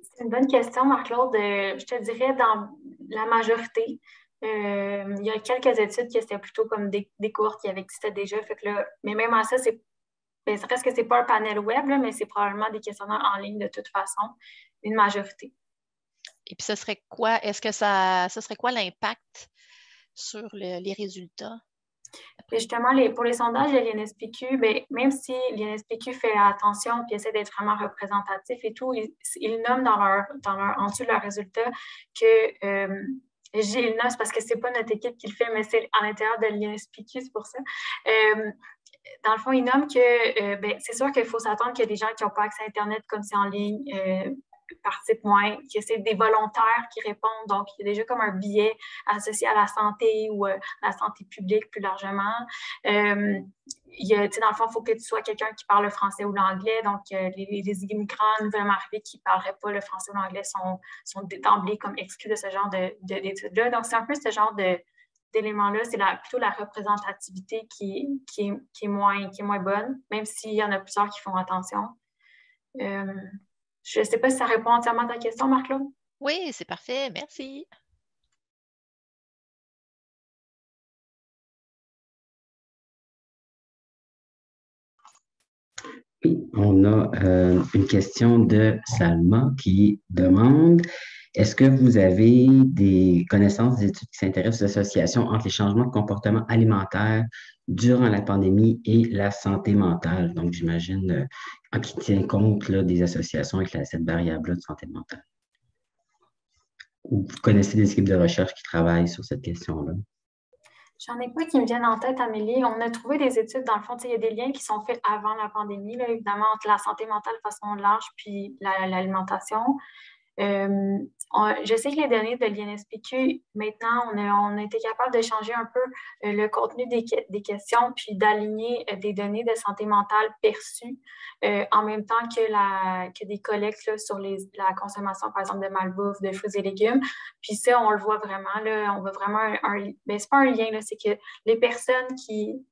C'est une bonne question, Marc-Claude. Je te dirais dans la majorité. Il y a quelques études qui étaient plutôt comme des cohortes qui existaient déjà. Fait que là, mais même à ça, c'est reste que ce n'est pas un panel web, là, mais c'est probablement des questionnaires en ligne de toute façon, une majorité. Et puis, ce serait quoi? Est-ce que ce serait quoi l'impact sur les résultats? Et justement, pour les sondages de l'INSPQ, même si l'INSPQ fait attention et essaie d'être vraiment représentatif et tout, ils nomment en dessous de leurs résultats que j'ai le nomme parce que ce n'est pas notre équipe qui le fait, mais c'est à l'intérieur de l'INSPQ, c'est pour ça. Dans le fond, ils nomment que c'est sûr qu'il faut s'attendre qu'il y a des gens qui n'ont pas accès à Internet comme c'est en ligne. participent moins, que c'est des volontaires qui répondent. Donc, il y a déjà comme un biais associé à la santé ou la santé publique plus largement. Dans le fond, il faut que tu sois quelqu'un qui parle le français ou l'anglais. Donc, les immigrants nouvellement arrivés qui ne parleraient pas le français ou l'anglais sont d'emblée comme exclus de ce genre d'études-là. Donc, c'est un peu ce genre d'éléments-là. C'est plutôt la représentativité qui est moins bonne, même s'il y en a plusieurs qui font attention. Je ne sais pas si ça répond entièrement à ta question, Marc-Claude. Oui, c'est parfait. Merci. Oui, on a une question de Salma qui demande est-ce que vous avez des connaissances, des études qui s'intéressent aux associations entre les changements de comportement alimentaire durant la pandémie et la santé mentale? Donc, j'imagine qui tient compte là, des associations avec cette variable-là de santé mentale. Ou vous connaissez des équipes de recherche qui travaillent sur cette question-là? J'en ai pas qui me viennent en tête, Amélie. On a trouvé des études, dans le fond, il y a des liens qui sont faits avant la pandémie, là, évidemment, entre la santé mentale de façon large puis l'alimentation. Je sais que les données de l'INSPQ, maintenant, on a été capable de changer un peu le contenu des questions puis d'aligner des données de santé mentale perçues en même temps que des collectes là, sur la consommation, par exemple, de malbouffe, de fruits et légumes. Puis ça, on le voit vraiment, là, on voit vraiment ben, c'est pas un lien, là, c'est que les personnes qui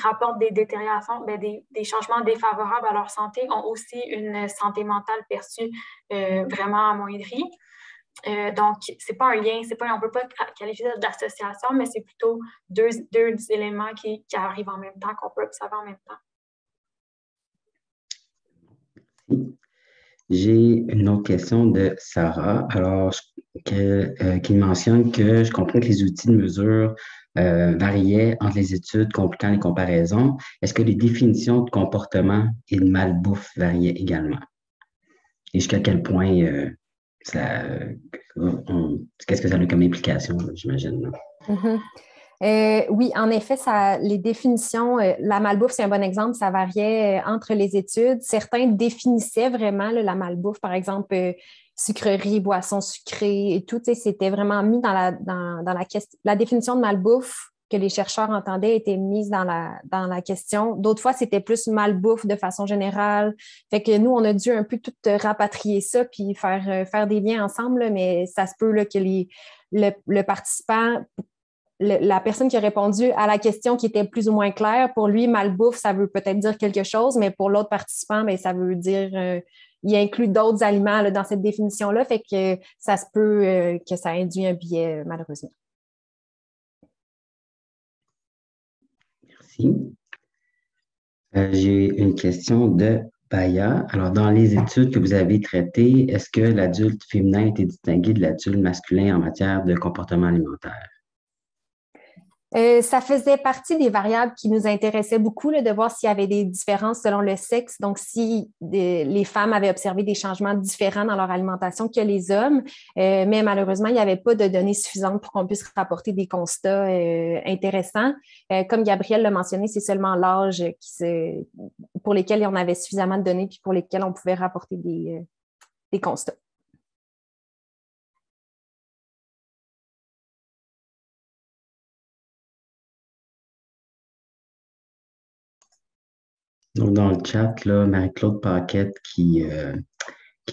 rapportent des détériorations, des changements défavorables à leur santé, ont aussi une santé mentale perçue vraiment amoindrie. Donc, c'est pas un lien, on ne peut pas qualifier ça d'association, mais c'est plutôt deux éléments qui arrivent en même temps, qu'on peut observer en même temps. J'ai une autre question de Sarah. Alors, qui mentionne que je comprends que les outils de mesure variaient entre les études compliquant les comparaisons. Est-ce que les définitions de comportement et de malbouffe variaient également? Et jusqu'à quel point qu'est-ce que ça a comme implication, j'imagine? Oui, en effet, les définitions, la malbouffe, c'est un bon exemple, ça variait entre les études. Certains définissaient vraiment là, la malbouffe, par exemple, sucreries, boissons sucrées et tout. C'était vraiment mis dans la définition de malbouffe que les chercheurs entendaient était mise dans la question. D'autres fois, c'était plus malbouffe de façon générale. Fait que nous, on a dû un peu tout rapatrier ça puis faire des liens ensemble, là, mais ça se peut là, que le participant, la personne qui a répondu à la question qui était plus ou moins claire, pour lui, malbouffe, ça veut peut-être dire quelque chose, mais pour l'autre participant, bien, ça veut dire il inclut d'autres aliments là, dans cette définition-là, fait que ça se peut que ça induit un biais, malheureusement. Merci. J'ai une question de Baya. Alors, dans les études que vous avez traitées, est-ce que l'adulte féminin était distingué de l'adulte masculin en matière de comportement alimentaire? Ça faisait partie des variables qui nous intéressaient beaucoup, là, de voir s'il y avait des différences selon le sexe. Donc, si les femmes avaient observé des changements différents dans leur alimentation que les hommes, mais malheureusement, il n'y avait pas de données suffisantes pour qu'on puisse rapporter des constats intéressants. Comme Gabrielle l'a mentionné, c'est seulement l'âge pour lesquels on avait suffisamment de données puis pour lesquels on pouvait rapporter des constats. Donc, dans le chat, là, Marie-Claude Paquette qui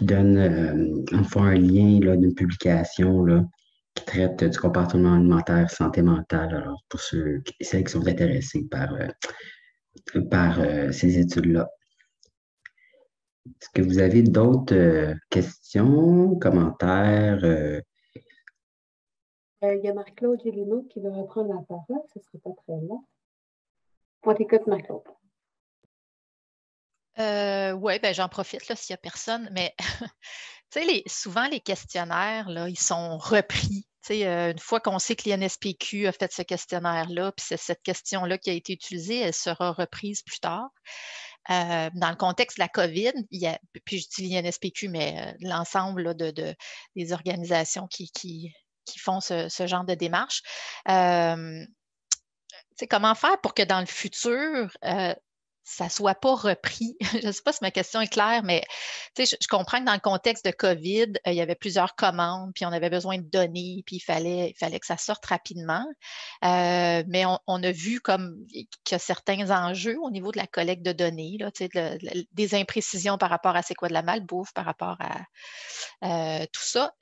donne enfin un lien d'une publication là, qui traite du comportement alimentaire, santé mentale. Alors, pour celles qui sont intéressés par ces études-là. Est-ce que vous avez d'autres questions, commentaires? Il y a Marc-Claude Gélino qui veut reprendre la parole. Ce ne sera pas très long. On t'écoute, Marc-Claude. Oui, ben, j'en profite s'il n'y a personne, mais souvent les questionnaires, là, ils sont repris. Une fois qu'on sait que l'INSPQ a fait ce questionnaire-là, puis c'est cette question-là qui a été utilisée, elle sera reprise plus tard. Dans le contexte de la COVID, puis je dis l'INSPQ, mais l'ensemble des organisations qui font ce genre de démarche. Comment faire pour que dans le futur, ça ne soit pas repris. Je ne sais pas si ma question est claire, mais je comprends que dans le contexte de COVID, il y avait plusieurs commandes, puis on avait besoin de données, puis il fallait que ça sorte rapidement. Mais on a vu comme qu'il y a certains enjeux au niveau de la collecte de données, là, des imprécisions par rapport à c'est quoi de la malbouffe, par rapport à tout ça.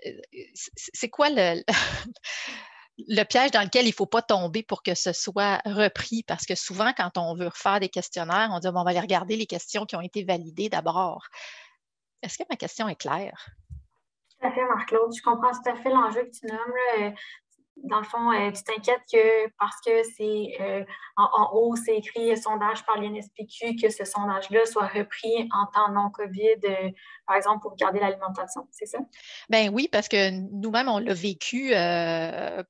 C'est quoi le piège dans lequel il ne faut pas tomber pour que ce soit repris? Parce que souvent, quand on veut refaire des questionnaires, on dit bon, on va aller regarder les questions qui ont été validées d'abord. Est-ce que ma question est claire? Tout à fait, Marc-Claude. Je comprends tout à fait l'enjeu que tu nommes, là. Dans le fond, tu t'inquiètes que parce que c'est en haut, c'est écrit sondage par l'INSPQ, que ce sondage-là soit repris en temps non COVID, par exemple, pour garder l'alimentation, c'est ça? Ben oui, parce que nous-mêmes, on l'a vécu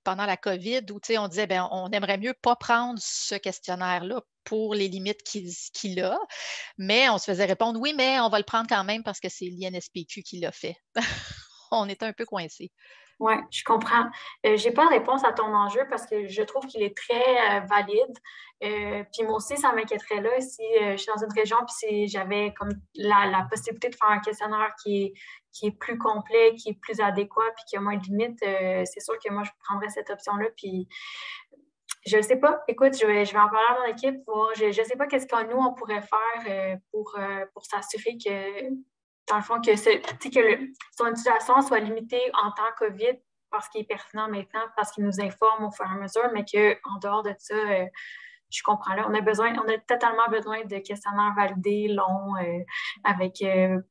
pendant la COVID où on disait ben, on aimerait mieux pas prendre ce questionnaire-là pour les limites qu'il a, mais on se faisait répondre oui, mais on va le prendre quand même parce que c'est l'INSPQ qui l'a fait. On était un peu coincés. Oui, je comprends. Je n'ai pas de réponse à ton enjeu parce que je trouve qu'il est très valide. Puis moi aussi, ça m'inquiéterait là si je suis dans une région puis si j'avais comme la possibilité de faire un questionnaire qui est plus complet, qui est plus adéquat puis qui a moins de limites. C'est sûr que moi, je prendrais cette option-là. Puis je ne sais pas. Écoute, je vais en parler à mon équipe. Je ne sais pas qu'est-ce que nous, on pourrait faire pour s'assurer que dans le fond, que son utilisation soit limitée en temps COVID parce qu'il est pertinent maintenant, parce qu'il nous informe au fur et à mesure, mais qu'en dehors de ça, je comprends là, on a totalement besoin de questionnaires validés, longs, avec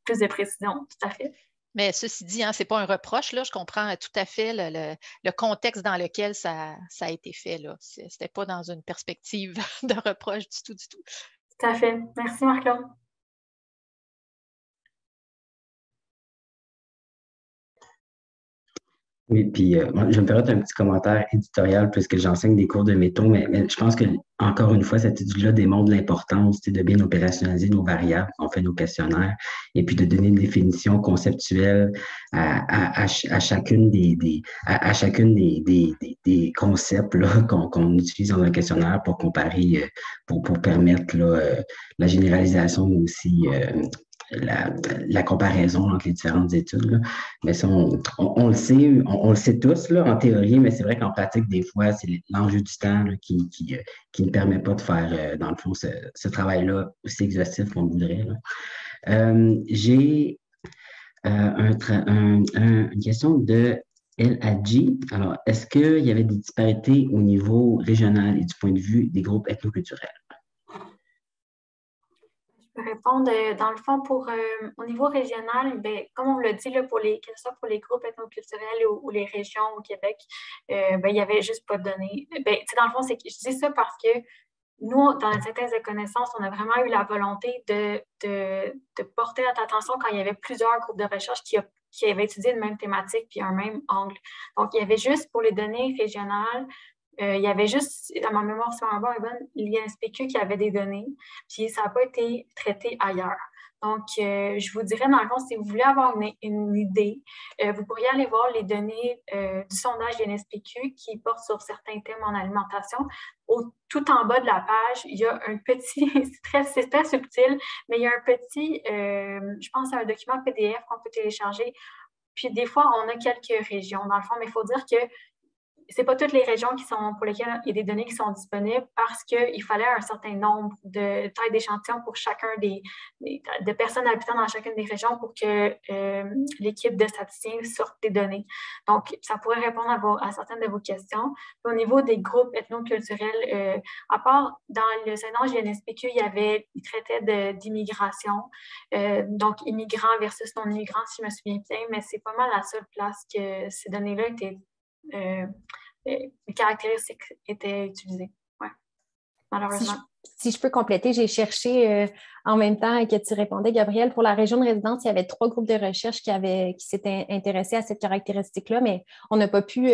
plus de précision, tout à fait. Mais ceci dit, ce n'est pas un reproche, là, je comprends tout à fait le contexte dans lequel ça a été fait. Ce n'était pas dans une perspective de reproche du tout, du tout. Tout à fait. Merci, Marc-Claude. Oui, puis moi, je vais me permettre un petit commentaire éditorial puisque j'enseigne des cours de métaux, mais je pense que, encore une fois, cette étude-là démontre l'importance de bien opérationnaliser nos variables quand on fait nos questionnaires et puis de donner une définition conceptuelle à chacune à chacune des concepts là, qu'on utilise dans un questionnaire pour comparer, pour permettre là, la généralisation, mais aussi la comparaison entre les différentes études. Là. Mais ça, on le sait, on le sait tous là, en théorie, mais c'est vrai qu'en pratique, des fois, c'est l'enjeu du temps là, qui ne permet pas de faire, dans le fond, ce travail-là aussi exhaustif qu'on voudrait. J'ai une question de El Hadji. Alors, est-ce qu'il y avait des disparités au niveau régional et du point de vue des groupes ethnoculturels? Répondre, dans le fond, au niveau régional, bien, comme on l'a dit, là, que ce soit pour les groupes ethnoculturels ou les régions au Québec, bien, il n'y avait juste pas de données. Bien, dans le fond, je dis ça parce que nous, dans notre synthèse de connaissances, on a vraiment eu la volonté de porter notre attention quand il y avait plusieurs groupes de recherche qui avaient étudié une même thématique puis un même angle. Donc, il y avait juste pour les données régionales, il y avait juste, dans ma mémoire, si ma mémoire est bonne, l'INSPQ qui avait des données, puis ça n'a pas été traité ailleurs. Donc, je vous dirais, dans le fond, si vous voulez avoir une idée, vous pourriez aller voir les données du sondage l'INSPQ qui porte sur certains thèmes en alimentation. Tout en bas de la page, il y a un petit, c'est très subtil, mais il y a un petit, je pense à un document PDF qu'on peut télécharger. Puis des fois, on a quelques régions, dans le fond, mais il faut dire que c'est pas toutes les régions pour lesquelles il y a des données qui sont disponibles parce qu'il fallait un certain nombre de tailles d'échantillons pour chacun de personnes habitant dans chacune des régions pour que l'équipe de statisticiens sorte des données. Donc, ça pourrait répondre à certaines de vos questions. Puis, au niveau des groupes ethnoculturels, à part dans le sondage l'INSPQ, il traitait d'immigration, donc immigrants versus non-immigrants, si je me souviens bien, mais c'est pas mal la seule place que ces données-là étaient les caractéristiques étaient utilisées. Ouais, malheureusement. Si je peux compléter, j'ai cherché en même temps que tu répondais, Gabrielle, pour la région de résidence, il y avait 3 groupes de recherche qui s'étaient intéressés à cette caractéristique-là, mais on n'a pas pu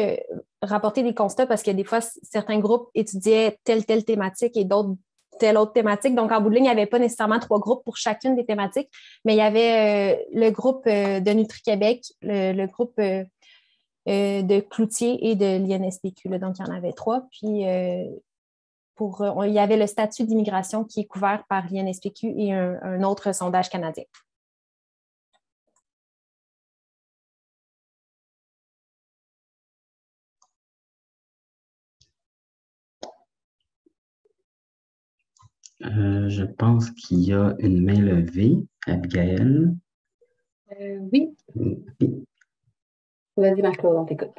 rapporter des constats parce que des fois, certains groupes étudiaient telle thématique et d'autres telle autre thématique. Donc, en bout de ligne, il n'y avait pas nécessairement 3 groupes pour chacune des thématiques, mais il y avait le groupe de Nutri-Québec, le groupe de Cloutier et de l'INSPQ. Donc, il y en avait 3. Puis, il y avait le statut d'immigration qui est couvert par l'INSPQ et un autre sondage canadien. Je pense qu'il y a une main levée. Abigail. Oui. Oui. Vas-y, Marc-Claude, on t'écoute.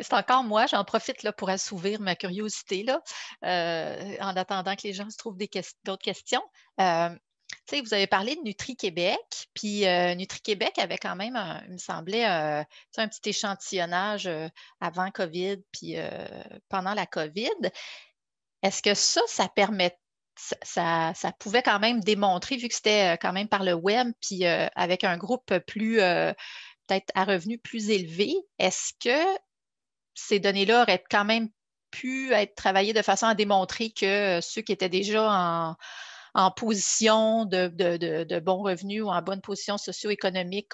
C'est encore moi, j'en profite là, pour assouvir ma curiosité là, en attendant que les gens se trouvent d'autres questions. Vous avez parlé de Nutri-Québec, puis Nutri-Québec avait quand même, il me semblait, un petit échantillonnage avant COVID, puis pendant la COVID. Est-ce que ça permet, ça pouvait quand même démontrer, vu que c'était quand même par le web, puis avec un groupe plus, peut-être à revenus plus élevés, est-ce que ces données-là auraient quand même pu être travaillées de façon à démontrer que ceux qui étaient déjà en position de bons revenus ou en bonne position socio-économique,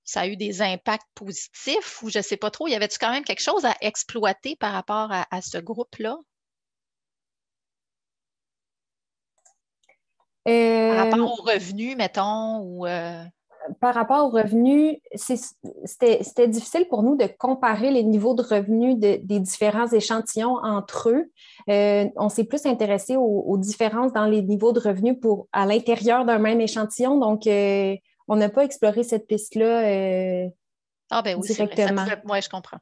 ça a eu des impacts positifs ou je ne sais pas trop. Y avait-tu quand même quelque chose à exploiter par rapport à ce groupe-là? Par rapport aux revenus, mettons, ou... Par rapport aux revenus, c'était difficile pour nous de comparer les niveaux de revenus des différents échantillons entre eux. On s'est plus intéressé aux différences dans les niveaux de revenus à l'intérieur d'un même échantillon. Donc, on n'a pas exploré cette piste-là oui, directement. Oui, je comprends.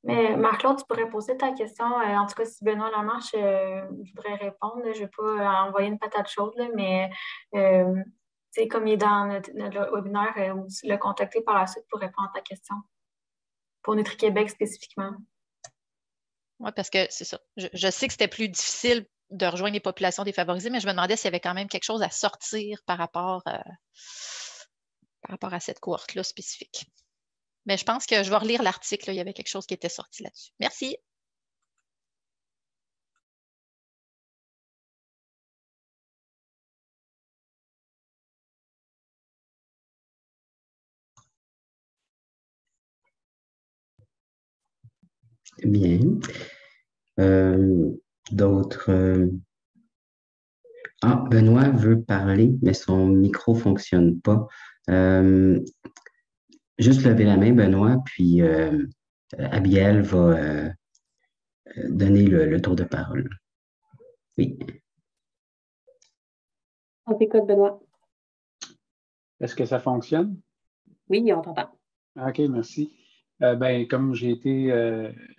Mais Marc-Claude, tu pourrais poser ta question. En tout cas, si Benoît Lamarche voudrait répondre, je ne vais pas envoyer une patate chaude, là, mais comme il est dans notre webinaire, le contacter par la suite pour répondre à ta question. Pour Nutri-Québec spécifiquement. Oui, parce que c'est ça. Je sais que c'était plus difficile de rejoindre les populations défavorisées, mais je me demandais s'il y avait quand même quelque chose à sortir par rapport à cette cohorte-là spécifique. Mais je pense que je vais relire l'article. Il y avait quelque chose qui était sorti là-dessus. Merci. Bien. D'autres. Benoît veut parler, mais son micro ne fonctionne pas. Juste lever la main, Benoît, puis Abigail va donner le tour de parole. Oui. On t'écoute, Benoît. Est-ce que ça fonctionne? Oui, on t'entend. OK, merci. Comme j'ai été,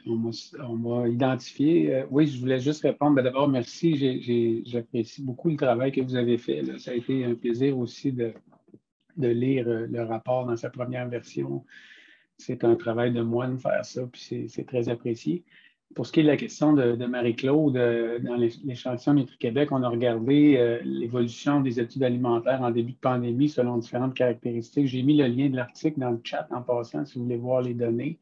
on m'a identifié. Oui, je voulais juste répondre. D'abord, merci. J'apprécie beaucoup le travail que vous avez fait, là. Ça a été un plaisir aussi de lire le rapport dans sa première version. C'est un travail de moine faire ça, puis c'est très apprécié. Pour ce qui est de la question de Marie-Claude, dans l'échantillon Nutri-Québec, on a regardé l'évolution des études alimentaires en début de pandémie selon différentes caractéristiques. J'ai mis le lien de l'article dans le chat en passant si vous voulez voir les données.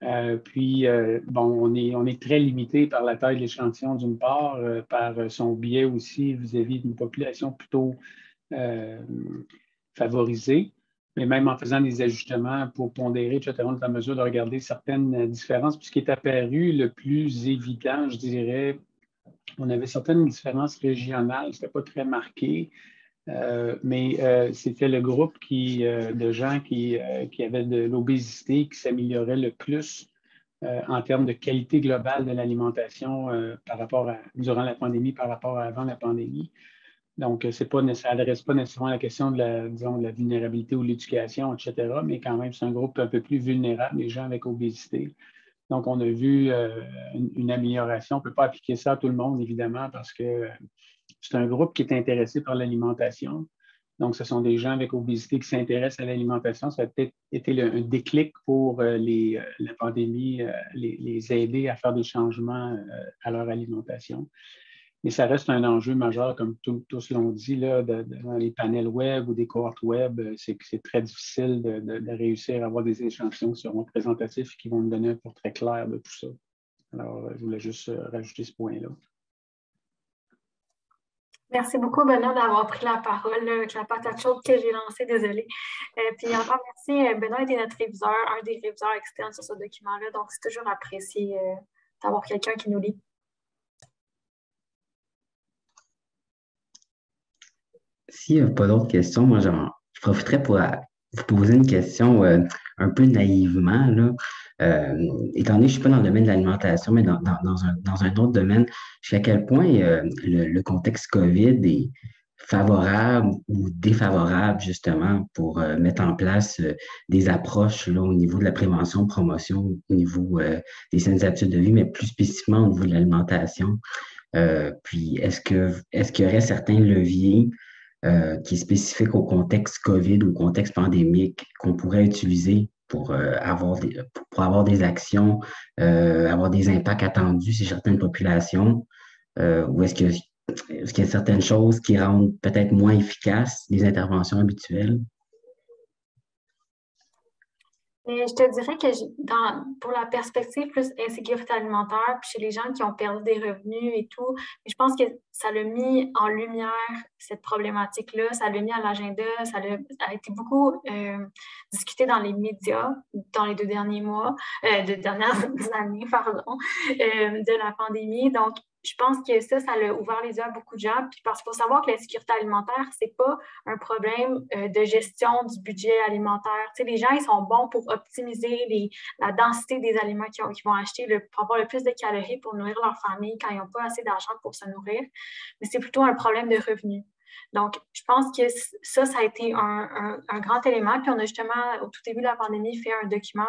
On est très limité par la taille de l'échantillon d'une part, par son biais aussi vis-à-vis d'une population plutôt favorisée. Mais même en faisant des ajustements pour pondérer, etc., on est en mesure de regarder certaines différences. Puis ce qui est apparu le plus évident, je dirais, on avait certaines différences régionales, ce n'était pas très marqué, mais c'était le groupe de gens qui avaient de l'obésité qui s'améliorait le plus en termes de qualité globale de l'alimentation durant la pandémie par rapport à avant la pandémie. Donc, ça n'adresse pas nécessairement la question de la vulnérabilité ou de l'éducation, etc., mais quand même, c'est un groupe un peu plus vulnérable, les gens avec obésité. Donc, on a vu une amélioration. On ne peut pas appliquer ça à tout le monde, évidemment, parce que c'est un groupe qui est intéressé par l'alimentation. Donc, ce sont des gens avec obésité qui s'intéressent à l'alimentation. Ça a peut-être été un déclic pour la pandémie, les aider à faire des changements à leur alimentation. Mais ça reste un enjeu majeur, comme tous l'ont dit, là, dans les panels web ou des cohortes web, c'est très difficile de réussir à avoir des échantillons qui seront représentatifs et qui vont nous donner un portrait clair de tout ça. Alors, je voulais juste rajouter ce point-là. Merci beaucoup, Benoît, d'avoir pris la parole avec la patate chaude que j'ai lancée, désolée. Puis encore merci, Benoît était notre réviseur, un des réviseurs externes sur ce document-là, donc c'est toujours apprécié d'avoir quelqu'un qui nous lit. S'il n'y a pas d'autres questions, moi, je profiterais pour vous poser une question un peu naïvement, là. Étant donné que je ne suis pas dans le domaine de l'alimentation, mais dans un autre domaine, jusqu'à quel point le contexte COVID est favorable ou défavorable, justement, pour mettre en place des approches là, au niveau de la prévention, promotion, au niveau des saines habitudes de vie, mais plus spécifiquement au niveau de l'alimentation. Puis, est-ce qu'il y aurait certains leviers qui est spécifique au contexte COVID ou au contexte pandémique qu'on pourrait utiliser pour avoir des actions, avoir des impacts attendus chez certaines populations, ou est-ce qu'il y a certaines choses qui rendent peut-être moins efficaces les interventions habituelles? Mais je te dirais que pour la perspective plus insécurité alimentaire, puis chez les gens qui ont perdu des revenus et tout, je pense que ça l'a mis en lumière, cette problématique-là, ça l'a mis à l'agenda, ça a été beaucoup discuté dans les médias dans les 2 derniers mois, 2 dernières années, pardon, de la pandémie. Donc, je pense que ça l'a ouvert les yeux à beaucoup de gens. Puis parce qu'il faut savoir que l'insécurité alimentaire, c'est pas un problème de gestion du budget alimentaire. Tu sais, les gens, ils sont bons pour optimiser la densité des aliments qu'ils vont acheter, pour avoir le plus de calories pour nourrir leur famille quand ils n'ont pas assez d'argent pour se nourrir. Mais c'est plutôt un problème de revenus. Donc, je pense que ça a été un grand élément. Puis on a justement, au tout début de la pandémie, fait un document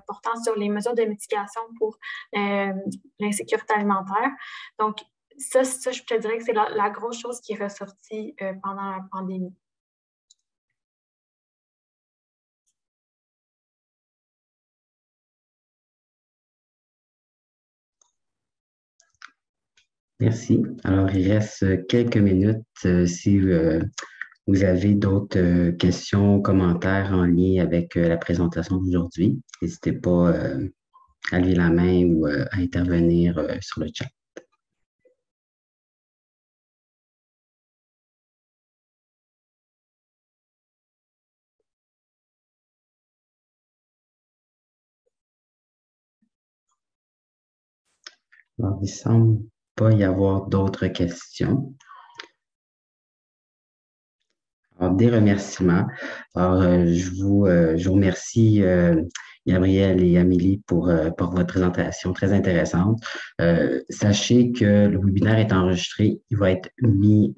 portant sur les mesures de mitigation pour l'insécurité alimentaire. Donc, ça, je te dirais que c'est la grosse chose qui est ressortie pendant la pandémie. Merci. Alors, il reste quelques minutes si vous avez d'autres questions, commentaires en lien avec la présentation d'aujourd'hui. N'hésitez pas à lever la main ou à intervenir sur le chat. Alors, il ne semble pas y avoir d'autres questions. Alors, des remerciements. Alors, je vous remercie, Gabrielle et Amélie, pour votre présentation très intéressante. Sachez que le webinaire est enregistré. Il va être mis,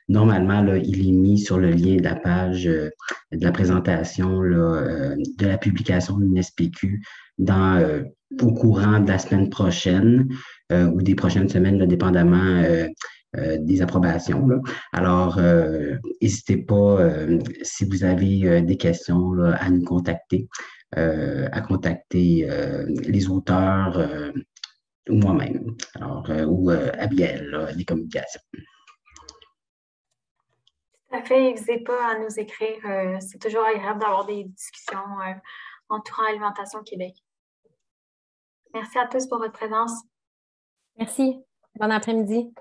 normalement, là, il est mis sur le lien de la page de la présentation là, de la publication de l'UNSPQ au courant de la semaine prochaine ou des prochaines semaines, là, dépendamment des approbations, là. Alors, n'hésitez pas, si vous avez des questions, là, à nous contacter, à contacter les auteurs ou moi-même, ou Abiel, là, des communications. Tout à fait, n'hésitez pas à nous écrire. C'est toujours agréable d'avoir des discussions entourant l'alimentation au Québec. Merci à tous pour votre présence. Merci. Bon après-midi.